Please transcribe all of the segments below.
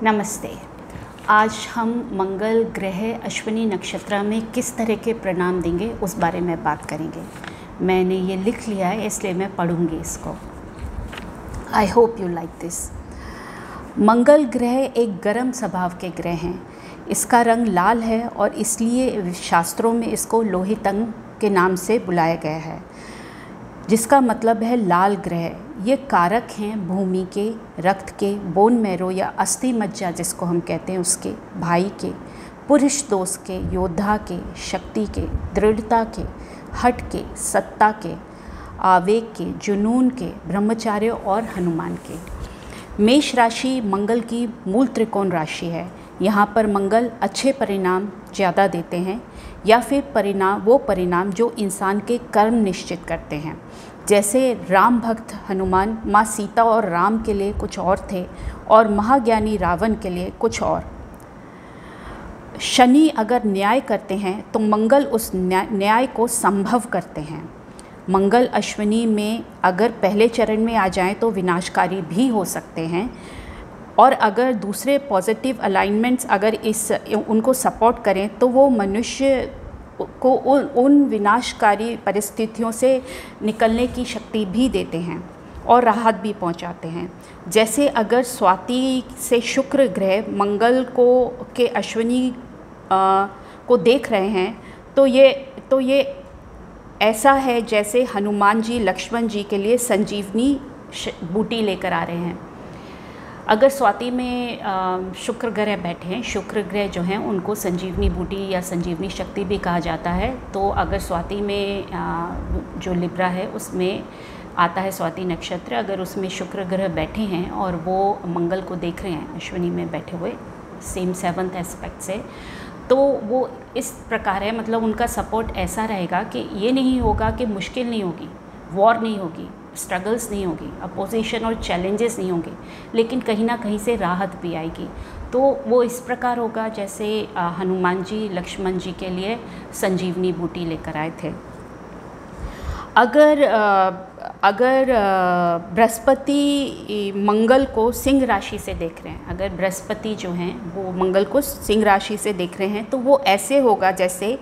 नमस्ते। आज हम मंगल ग्रह अश्विनी नक्षत्र में किस तरह के प्रणाम देंगे उस बारे में बात करेंगे। मैंने ये लिख लिया है इसलिए मैं पढ़ूंगी इसको। I hope you like this. मंगल ग्रह एक गर्म स्वभाव के ग्रह हैं। इसका रंग लाल है और इसलिए शास्त्रों में इसको लोहितंग के नाम से बुलाया गया है, जिसका मतलब है लाल ग्रह। ये कारक हैं भूमि के, रक्त के, बोन मैरो या अस्थि मज्जा जिसको हम कहते हैं उसके, भाई के, पुरुष दोष के, योद्धा के, शक्ति के, दृढ़ता के, हट के, सत्ता के, आवेग के, जुनून के, ब्रह्मचार्य और हनुमान के। मेष राशि मंगल की मूल त्रिकोण राशि है। यहाँ पर मंगल अच्छे परिणाम ज़्यादा देते हैं या फिर वो परिणाम जो इंसान के कर्म निश्चित करते हैं। जैसे राम भक्त हनुमान माँ सीता और राम के लिए कुछ और थे और महाज्ञानी रावण के लिए कुछ और। शनि अगर न्याय करते हैं तो मंगल उस न्याय को संभव करते हैं। मंगल अश्विनी में अगर पहले चरण में आ जाएं तो विनाशकारी भी हो सकते हैं, और अगर दूसरे पॉजिटिव अलाइनमेंट्स अगर उनको सपोर्ट करें तो वो मनुष्य को उन विनाशकारी परिस्थितियों से निकलने की शक्ति भी देते हैं और राहत भी पहुंचाते हैं। जैसे अगर स्वाति से शुक्र ग्रह मंगल के अश्विनी को देख रहे हैं तो ये ऐसा है जैसे हनुमान जी लक्ष्मण जी के लिए संजीवनी बूटी लेकर आ रहे हैं। अगर स्वाति में शुक्र ग्रह बैठे हैं, शुक्र ग्रह जो हैं उनको संजीवनी बूटी या संजीवनी शक्ति भी कहा जाता है। तो अगर स्वाति में जो लिब्रा है उसमें आता है स्वाति नक्षत्र, अगर उसमें शुक्र ग्रह बैठे हैं और वो मंगल को देख रहे हैं अश्विनी में बैठे हुए सेम 7th एस्पेक्ट से, तो वो इस प्रकार है, मतलब उनका सपोर्ट ऐसा रहेगा कि ये नहीं होगा कि मुश्किल नहीं होगी, वॉर नहीं होगी, स्ट्रगल्स नहीं होगी, अपोजिशन और चैलेंजेस नहीं होंगे, लेकिन कहीं ना कहीं से राहत भी आएगी। तो वो इस प्रकार होगा जैसे हनुमान जी लक्ष्मण जी के लिए संजीवनी बूटी लेकर आए थे। अगर बृहस्पति मंगल को सिंह राशि से देख रहे हैं, अगर बृहस्पति जो हैं वो मंगल को सिंह राशि से देख रहे हैं तो वो ऐसे होगा जैसे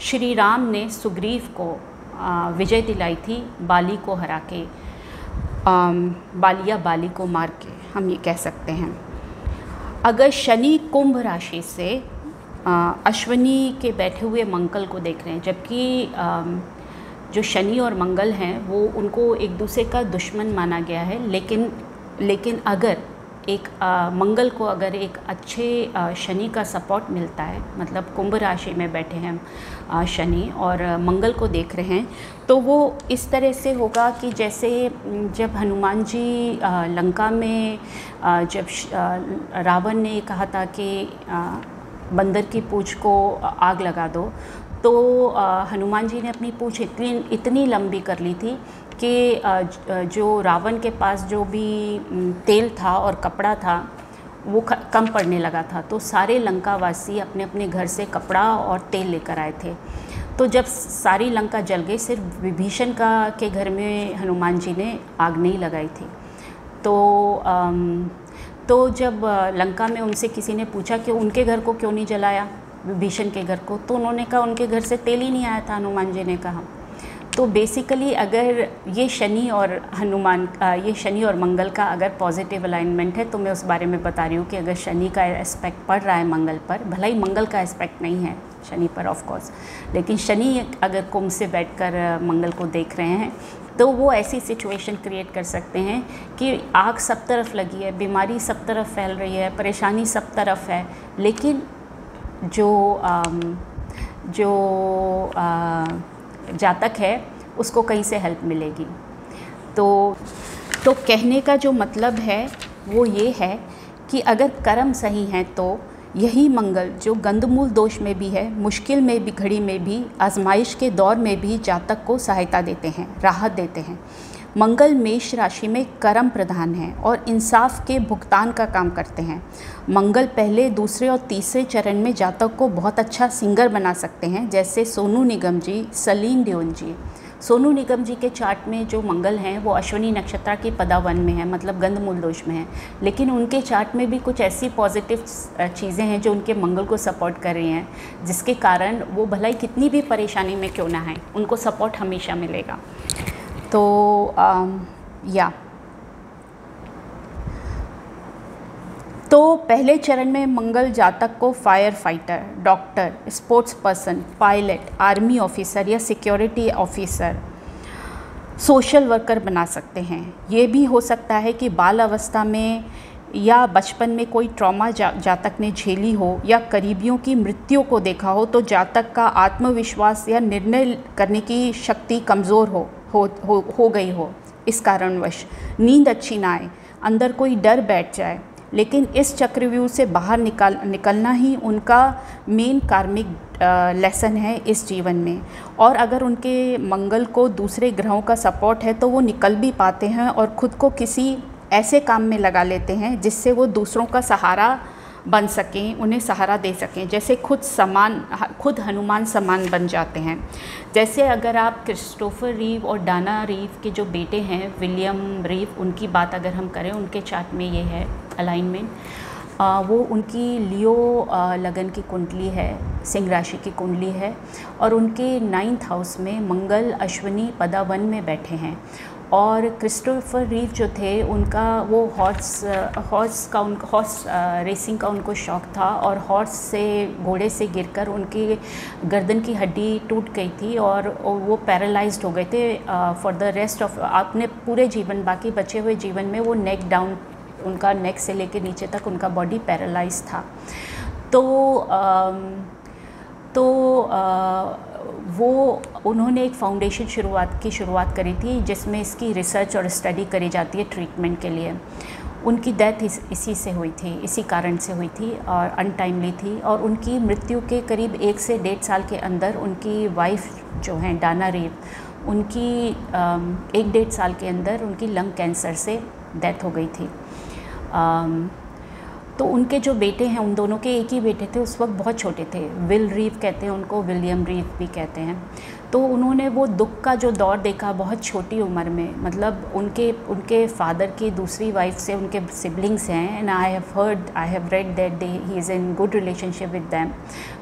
श्री राम ने सुग्रीव को विजय दिलाई थी बाली को हरा के, बाली को मार के, हम ये कह सकते हैं। अगर शनि कुंभ राशि से अश्विनी के बैठे हुए मंगल को देख रहे हैं, जबकि जो शनि और मंगल हैं वो उनको एक दूसरे का दुश्मन माना गया है, लेकिन अगर एक मंगल को अगर एक अच्छे शनि का सपोर्ट मिलता है, मतलब कुंभ राशि में बैठे हैं शनि और मंगल को देख रहे हैं, तो वो इस तरह से होगा कि जैसे जब हनुमान जी लंका में जब रावण ने कहा था कि बंदर की पूंछ को आग लगा दो, तो हनुमान जी ने अपनी पूंछ इतनी लंबी कर ली थी कि जो रावण के पास जो भी तेल था और कपड़ा था वो कम पड़ने लगा था। तो सारे लंकावासी अपने अपने घर से कपड़ा और तेल लेकर आए थे। तो जब सारी लंका जल गई, सिर्फ विभीषण के घर में हनुमान जी ने आग नहीं लगाई थी। तो जब लंका में उनसे किसी ने पूछा कि उनके घर को क्यों नहीं जलाया, विभीषण के घर को, तो उन्होंने कहा उनके घर से तेल ही नहीं आया था, हनुमान जी ने कहा। तो बेसिकली अगर ये शनि और मंगल का अगर पॉजिटिव अलाइनमेंट है, तो मैं उस बारे में बता रही हूँ कि अगर शनि का एस्पेक्ट पड़ रहा है मंगल पर, भला ही मंगल का एस्पेक्ट नहीं है शनि पर ऑफ कोर्स, लेकिन शनि अगर कुंभ से बैठकर मंगल को देख रहे हैं तो वो ऐसी सिचुएशन क्रिएट कर सकते हैं कि आग सब तरफ लगी है, बीमारी सब तरफ फैल रही है, परेशानी सब तरफ है, लेकिन जो जातक है उसको कहीं से हेल्प मिलेगी। तो कहने का जो मतलब है वो ये है कि अगर कर्म सही हैं तो यही मंगल जो गंधमूल दोष में भी है, मुश्किल में भी, घड़ी में भी, आजमाइश के दौर में भी जातक को सहायता देते हैं, राहत देते हैं। मंगल मेष राशि में कर्म प्रधान है और इंसाफ के भुगतान का काम करते हैं। मंगल पहले, दूसरे और तीसरे चरण में जातक को बहुत अच्छा सिंगर बना सकते हैं, जैसे सोनू निगम जी, सलीन डियोन जी। सोनू निगम जी के चार्ट में जो मंगल हैं वो अश्विनी नक्षत्र की पदा1 में है, मतलब गंधमूल दोष में है, लेकिन उनके चार्ट में भी कुछ ऐसी पॉजिटिव चीज़ें हैं जो उनके मंगल को सपोर्ट कर रही हैं, जिसके कारण वो भलाई कितनी भी परेशानी में क्यों ना है, उनको सपोर्ट हमेशा मिलेगा। तो पहले चरण में मंगल जातक को fire fighter, doctor, sports person, pilot, army officer या सिक्योरिटी ऑफिसर, सोशल वर्कर बना सकते हैं। ये भी हो सकता है कि बाल अवस्था में या बचपन में कोई ट्रॉमा जातक ने झेली हो या करीबियों की मृत्यु को देखा हो, तो जातक का आत्मविश्वास या निर्णय करने की शक्ति कमज़ोर हो गई हो, इस कारणवश नींद अच्छी ना आए, अंदर कोई डर बैठ जाए। लेकिन इस चक्रव्यूह से बाहर निकलना ही उनका मेन कार्मिक लेसन है इस जीवन में। और अगर उनके मंगल को दूसरे ग्रहों का सपोर्ट है तो वो निकल भी पाते हैं और ख़ुद को किसी ऐसे काम में लगा लेते हैं जिससे वो दूसरों का सहारा बन सकें, उन्हें सहारा दे सकें, जैसे खुद हनुमान समान बन जाते हैं। जैसे अगर आप क्रिस्टोफर रीव और डाना रीव के जो बेटे हैं विलियम रीव, उनकी बात अगर हम करें, उनके चार्ट में ये है अलाइनमेंट, वो उनकी लियो लगन की कुंडली है, सिंह राशि की कुंडली है, और उनके 9th हाउस में मंगल अश्विनी पदा1 में बैठे हैं। और क्रिस्टोफर रीव जो थे उनका वो हॉर्स रेसिंग का उनको शौक़ था, और हॉर्स से, घोड़े से गिरकर उनकी गर्दन की हड्डी टूट गई थी और वो पैरालाइज्ड हो गए थे फॉर द रेस्ट ऑफ अपने पूरे जीवन, बाकी बचे हुए जीवन में वो नेक डाउन, उनका नेक से लेकर नीचे तक उनका बॉडी पैरालाइज था। वो उन्होंने एक फाउंडेशन की शुरुआत करी थी जिसमें इसकी रिसर्च और स्टडी करी जाती है ट्रीटमेंट के लिए। उनकी डेथ इसी से हुई थी, इसी कारण से हुई थी और अनटाइमली थी। और उनकी मृत्यु के करीब 1 से 1.5 साल के अंदर उनकी वाइफ जो हैं डाना रीव, उनकी 1-1.5 साल के अंदर उनकी लंग कैंसर से डेथ हो गई थी। तो उनके जो बेटे हैं, उन दोनों के एक ही बेटे थे, उस वक्त बहुत छोटे थे, विल रीव कहते हैं उनको, विलियम रीव भी कहते हैं। तो उन्होंने वो दुख का जो दौर देखा बहुत छोटी उम्र में, मतलब उनके फादर की दूसरी वाइफ से उनके सिबलिंग्स हैं, and I have read that he is in good relationship with them,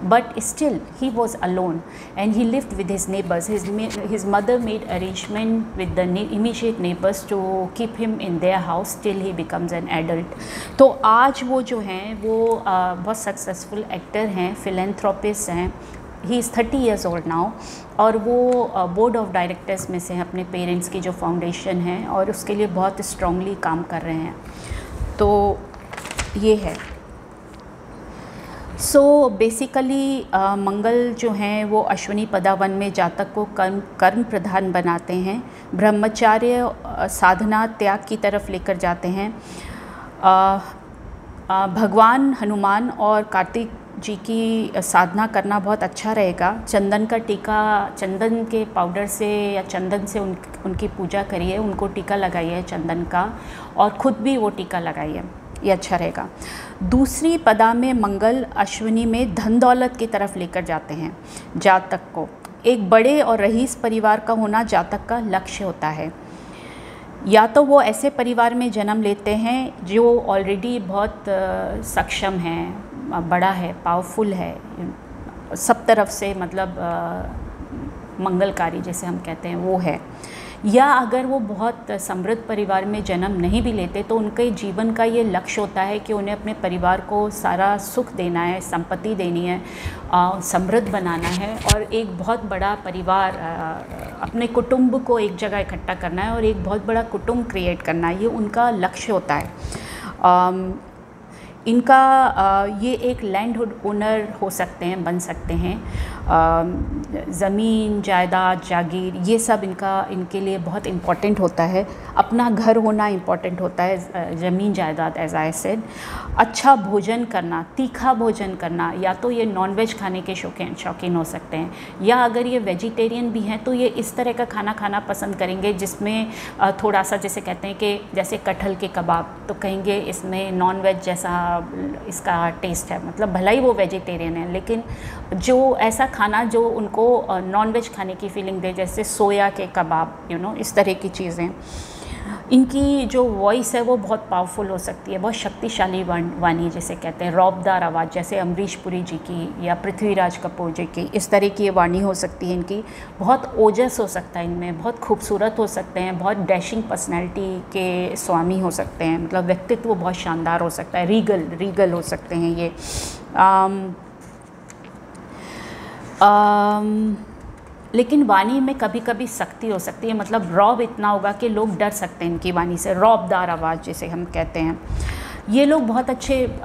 but still he was alone and he lived with his neighbours. His mother made arrangement with the immediate neighbours to keep him in their house till he becomes an adult. तो आज वो जो हैं वो बहुत successful actor हैं, philanthropist हैं। He is 30 years old now, और वो बोर्ड ऑफ डायरेक्टर्स में से हैं अपने पेरेंट्स की जो फाउंडेशन है, और उसके लिए बहुत स्ट्रांगली काम कर रहे हैं। तो ये है। सो बेसिकली मंगल जो हैं वो अश्विनी पदा1 में जातक को कर्म प्रधान बनाते हैं, ब्रह्मचार्य साधना त्याग की तरफ लेकर जाते हैं। भगवान हनुमान और कार्तिक जी की साधना करना बहुत अच्छा रहेगा। चंदन का टीका, चंदन के पाउडर से या चंदन से उनकी पूजा करिए, उनको टीका लगाइए चंदन का, और ख़ुद भी वो टीका लगाइए, ये अच्छा रहेगा। दूसरी पदा में मंगल अश्विनी में धन दौलत की तरफ लेकर जाते हैं जातक को। एक बड़े और रईस परिवार का होना जातक का लक्ष्य होता है। या तो वो ऐसे परिवार में जन्म लेते हैं जो ऑलरेडी बहुत सक्षम हैं, बड़ा है, पावरफुल है, सब तरफ से, मतलब मंगलकारी जैसे हम कहते हैं वो है। या अगर वो बहुत समृद्ध परिवार में जन्म नहीं भी लेते तो उनके जीवन का ये लक्ष्य होता है कि उन्हें अपने परिवार को सारा सुख देना है, संपत्ति देनी है, समृद्ध बनाना है, और एक बहुत बड़ा परिवार, अपने कुटुंब को एक जगह इकट्ठा करना है और एक बहुत बड़ा कुटुंब क्रिएट करना है, ये उनका लक्ष्य होता है। इनका ये एक लैंड ओनर हो सकते हैं, बन सकते हैं। ज़मीन, जायदाद, जागीर, ये सब इनके लिए बहुत इम्पॉर्टेंट होता है। अपना घर होना इम्पॉर्टेंट होता है, ज़मीन, जायदाद, एज आई सेड। अच्छा भोजन करना, तीखा भोजन करना, या तो ये नॉनवेज खाने के शौकीन हो सकते हैं, या अगर ये वेजिटेरियन भी हैं तो ये इस तरह का खाना खाना पसंद करेंगे जिसमें थोड़ा सा, जैसे कहते हैं कि जैसे कटहल के कबाब, तो कहेंगे इसमें नॉनवेज जैसा इसका टेस्ट है, मतलब भला ही वो वेजिटेरियन है, लेकिन जो ऐसा खाना जो उनको नॉनवेज खाने की फीलिंग दे, जैसे सोया के कबाब, इस तरह की चीज़ें। इनकी जो वॉइस है वो बहुत पावरफुल हो सकती है, बहुत शक्तिशाली वाणी जिसे कहते हैं, रौबदार आवाज़, जैसे अमरीश पुरी जी की या पृथ्वीराज कपूर जी की, इस तरह की ये वाणी हो सकती है इनकी। बहुत ओजस हो सकता है इनमें, बहुत खूबसूरत हो सकते हैं, बहुत डैशिंग पर्सनैलिटी के स्वामी हो सकते हैं, मतलब व्यक्तित्व बहुत शानदार हो सकता है, रीगल हो सकते हैं ये। लेकिन वाणी में कभी कभी सख्ती हो सकती है, मतलब रौब इतना होगा कि लोग डर सकते हैं इनकी वाणी से, रौबदार आवाज़ जिसे हम कहते हैं। ये लोग बहुत अच्छे,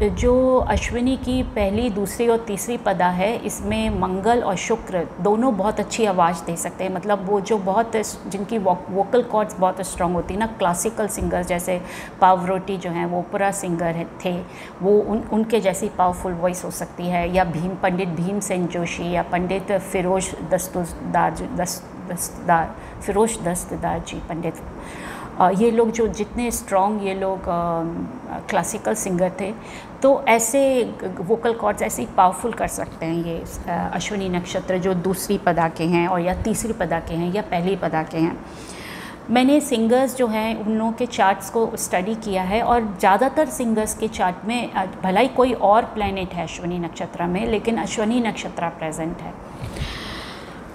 जो अश्विनी की पहली, दूसरी और तीसरी पदा है, इसमें मंगल और शुक्र दोनों बहुत अच्छी आवाज़ दे सकते हैं, मतलब वो जो बहुत, जिनकी वोकल कॉर्ड्स बहुत स्ट्रॉन्ग होती है ना, क्लासिकल सिंगर्स जैसे पावरोटी जो हैं वो ओपेरा सिंगर थे, वो उनके जैसी पावरफुल वॉइस हो सकती है, या पंडित भीमसेन जोशी या पंडित फिरोज दस्तदार जी, पंडित, ये लोग जो जितने स्ट्रॉन्ग ये लोग क्लासिकल सिंगर थे, तो ऐसे वोकल कॉर्ड्स ऐसे ही पावरफुल कर सकते हैं ये अश्विनी नक्षत्र जो दूसरी पदा के हैं, और या तीसरी पदा के हैं, या पहली पदा के हैं। मैंने सिंगर्स जो हैं उन लोगों के चार्ट्स को स्टडी किया है, और ज़्यादातर सिंगर्स के चार्ट में भला ही कोई और प्लैनेट है अश्विनी नक्षत्र में, लेकिन अश्विनी नक्षत्र प्रेजेंट है।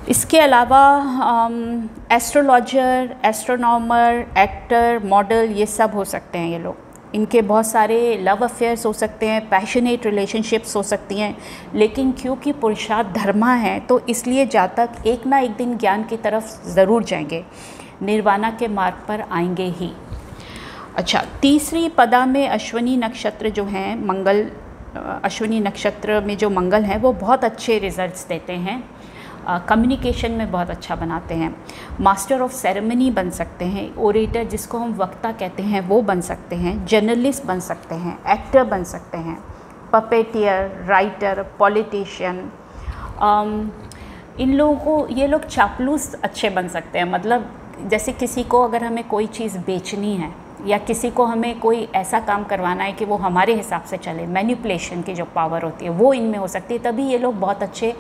इसके अलावा एस्ट्रोलॉजर, एस्ट्रोनॉमर, एक्टर, मॉडल, ये सब हो सकते हैं ये लोग। इनके बहुत सारे लव अफेयर्स हो सकते हैं, पैशनेट रिलेशनशिप्स हो सकती हैं, लेकिन क्योंकि पुरुषार्थ धर्मा है तो इसलिए जातक एक ना एक दिन ज्ञान की तरफ ज़रूर जाएंगे, निर्वाणा के मार्ग पर आएंगे ही। अच्छा, तीसरी पदा में अश्विनी नक्षत्र जो हैं, मंगल, अश्विनी नक्षत्र में जो मंगल हैं वो बहुत अच्छे रिजल्ट्स देते हैं, कम्युनिकेशन में बहुत अच्छा बनाते हैं, मास्टर ऑफ सेरेमनी बन सकते हैं, ओरेटर जिसको हम वक्ता कहते हैं वो बन सकते हैं, जर्नलिस्ट बन सकते हैं, एक्टर बन सकते हैं, पपेटियर, राइटर, पॉलिटिशियन। इन लोगों को, ये लोग चापलूस अच्छे बन सकते हैं, मतलब जैसे किसी को अगर हमें कोई चीज़ बेचनी है या किसी को हमें कोई ऐसा काम करवाना है कि वो हमारे हिसाब से चले, मैनिपुलेशन की जो पावर होती है वो इनमें हो सकती है, तभी ये लोग बहुत अच्छे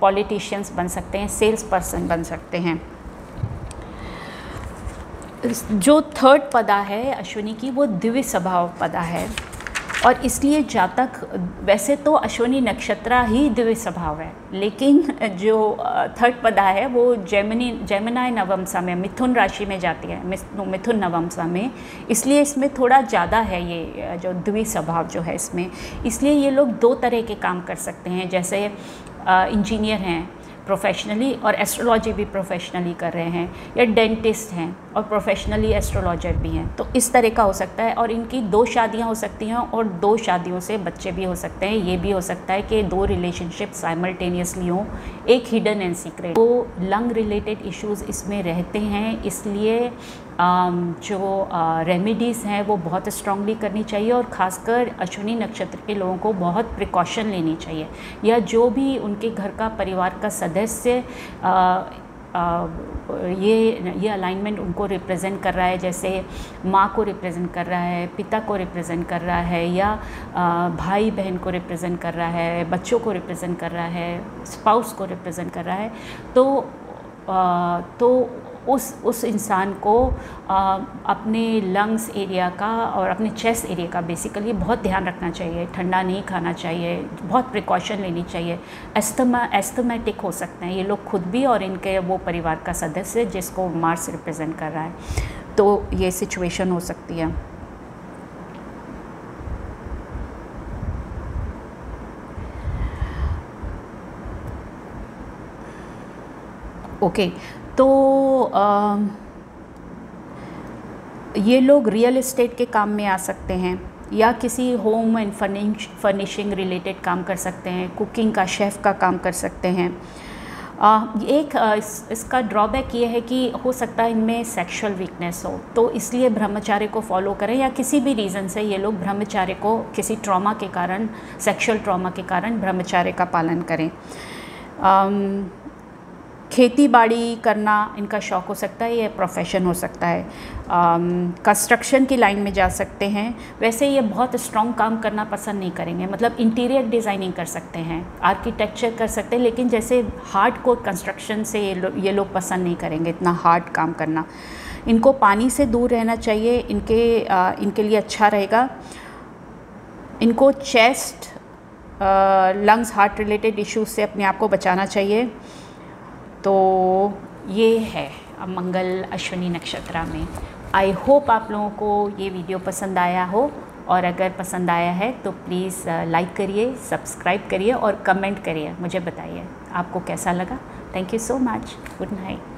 पॉलिटिशियंस बन सकते हैं, सेल्स पर्सन बन सकते हैं। जो थर्ड पदा है अश्विनी की वो दिव्य स्वभाव पदा है, और इसलिए जातक, वैसे तो अश्विनी नक्षत्र ही दिव्य स्वभाव है, लेकिन जो थर्ड पदा है वो जेमिनी नवमसा में, मिथुन राशि में जाती है, मिथुन नवमसा में, इसलिए इसमें थोड़ा ज़्यादा है ये जो दिव्य स्वभाव जो है इसमें। इसलिए ये लोग दो तरह के काम कर सकते हैं, जैसे इंजीनियर हैं प्रोफेशनली और एस्ट्रोलॉजी भी प्रोफेशनली कर रहे हैं, या डेंटिस्ट हैं और प्रोफेशनली एस्ट्रोलॉजर भी हैं, तो इस तरह का हो सकता है। और इनकी 2 शादियां हो सकती हैं और 2 शादियों से बच्चे भी हो सकते हैं। ये भी हो सकता है कि 2 रिलेशनशिप साइमल्टेनियसली हों, एक हिडन एंड सीक्रेट। तो लंग रिलेटेड इश्यूज़ इसमें रहते हैं, इसलिए जो रेमेडीज़ हैं वो बहुत स्ट्रांगली करनी चाहिए, और ख़ासकर अश्विनी नक्षत्र के लोगों को बहुत प्रिकॉशन लेनी चाहिए, या जो भी उनके घर का परिवार का सदस्य ये अलाइनमेंट उनको रिप्रेजेंट कर रहा है, जैसे माँ को रिप्रेजेंट कर रहा है, पिता को रिप्रेजेंट कर रहा है, या भाई बहन को रिप्रेजेंट कर रहा है, बच्चों को रिप्रेजेंट कर रहा है, स्पाउस को रिप्रेजेंट कर रहा है, तो उस इंसान को अपने लंग्स एरिया का और अपने चेस्ट एरिया का बेसिकली बहुत ध्यान रखना चाहिए, ठंडा नहीं खाना चाहिए, बहुत प्रिकॉशन लेनी चाहिए। एस्थमेटिक हो सकते हैं ये लोग खुद भी और इनके वो परिवार का सदस्य जिसको मार्स रिप्रेजेंट कर रहा है, तो ये सिचुएशन हो सकती है। ओके, तो ये लोग रियल एस्टेट के काम में आ सकते हैं, या किसी होम एंड फर्निशिंग रिलेटेड काम कर सकते हैं, कुकिंग का, शेफ़ का काम कर सकते हैं। इसका ड्रॉबैक ये है कि हो सकता है इनमें सेक्सुअल वीकनेस हो, तो इसलिए ब्रह्मचार्य को फॉलो करें, या किसी भी रीज़न से ये लोग ब्रह्मचार्य को, किसी ट्रॉमा के कारण, सेक्सुअल ट्रॉमा के कारण ब्रह्मचार्य का पालन करें। खेती बाड़ी करना इनका शौक़ हो सकता है, ये प्रोफेशन हो सकता है। कंस्ट्रक्शन की लाइन में जा सकते हैं। वैसे ये बहुत स्ट्रॉन्ग काम करना पसंद नहीं करेंगे, मतलब इंटीरियर डिज़ाइनिंग कर सकते हैं, आर्किटेक्चर कर सकते हैं, लेकिन जैसे हार्ड कोर कंस्ट्रक्शन से ये लोग पसंद नहीं करेंगे इतना हार्ड काम करना। इनको पानी से दूर रहना चाहिए, इनके लिए अच्छा रहेगा। इनको chest, lungs, heart related issues से अपने आप को बचाना चाहिए। तो ये है मंगल अश्विनी नक्षत्र में। आई होप आप लोगों को ये वीडियो पसंद आया हो, और अगर पसंद आया है तो प्लीज़ लाइक करिए, सब्सक्राइब करिए और कमेंट करिए, मुझे बताइए आपको कैसा लगा। Thank you so much. Good night.